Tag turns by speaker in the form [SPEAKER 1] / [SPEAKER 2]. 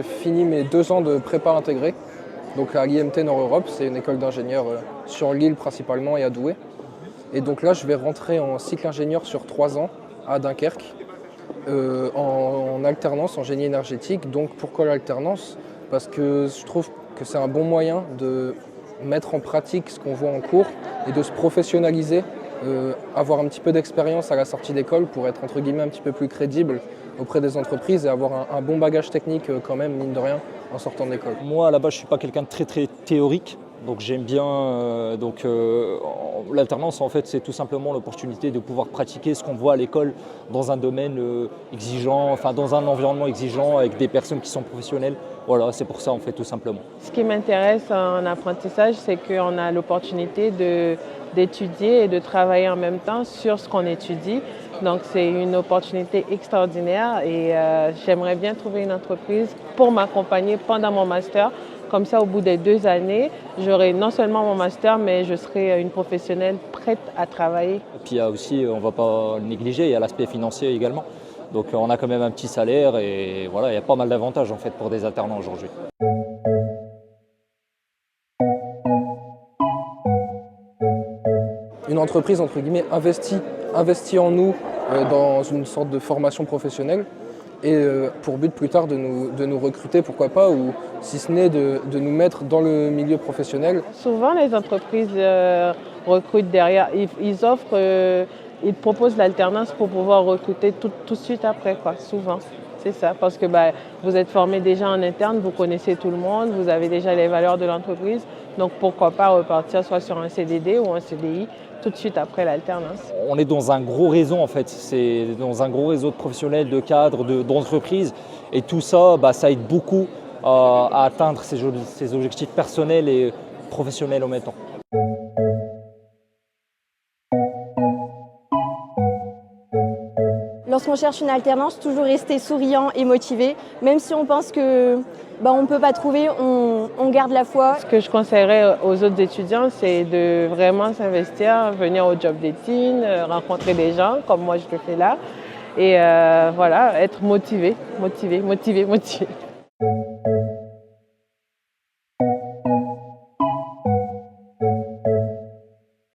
[SPEAKER 1] j'ai fini mes 2 ans de prépa intégrée, donc à l'IMT Nord-Europe, c'est une école d'ingénieurs sur Lille principalement et à Douai. Et donc là, je vais rentrer en cycle ingénieur sur 3 ans à Dunkerque, en alternance en génie énergétique. Donc pourquoi l'alternance? Parce que je trouve que c'est un bon moyen de mettre en pratique ce qu'on voit en cours et de se professionnaliser, avoir un petit peu d'expérience à la sortie d'école pour être entre guillemets un petit peu plus crédible auprès des entreprises et avoir un bon bagage technique quand même, mine de rien, en sortant de l'école.
[SPEAKER 2] Moi, à la base, je ne suis pas quelqu'un de très théorique, donc j'aime bien. L'alternance, en fait, c'est tout simplement l'opportunité de pouvoir pratiquer ce qu'on voit à l'école dans un domaine exigeant, enfin dans un environnement exigeant avec des personnes qui sont professionnelles. Voilà, c'est pour ça, en fait, tout simplement.
[SPEAKER 3] Ce qui m'intéresse en apprentissage, c'est qu'on a l'opportunité d'étudier et de travailler en même temps sur ce qu'on étudie. Donc c'est une opportunité extraordinaire et j'aimerais bien trouver une entreprise pour m'accompagner pendant mon master. Comme ça, au bout des 2 années, j'aurai non seulement mon master, mais je serai une professionnelle prête à travailler.
[SPEAKER 2] Et puis il y a aussi, on ne va pas le négliger, il y a l'aspect financier également. Donc on a quand même un petit salaire et voilà, il y a pas mal d'avantages en fait pour des alternants aujourd'hui.
[SPEAKER 1] Une entreprise, entre guillemets, investit en nous dans une sorte de formation professionnelle et pour but plus tard de nous recruter, pourquoi pas, ou si ce n'est de nous mettre dans le milieu professionnel.
[SPEAKER 3] Souvent, les entreprises recrutent derrière, ils proposent l'alternance pour pouvoir recruter tout de suite après, quoi, souvent. C'est ça, parce que vous êtes formé déjà en interne, vous connaissez tout le monde, vous avez déjà les valeurs de l'entreprise, donc pourquoi pas repartir soit sur un CDD ou un CDI tout de suite après l'alternance.
[SPEAKER 2] On est dans un gros réseau en fait, c'est dans un gros réseau de professionnels, de cadres, d'entreprises et tout ça, ça aide beaucoup à atteindre ses objectifs personnels et professionnels en même temps.
[SPEAKER 4] Lorsqu'on cherche une alternance, toujours rester souriant et motivé. Même si on pense que on ne peut pas trouver, on garde la foi.
[SPEAKER 3] Ce que je conseillerais aux autres étudiants, c'est de vraiment s'investir, venir au job dating, rencontrer des gens comme moi je le fais là. Et voilà, être motivé.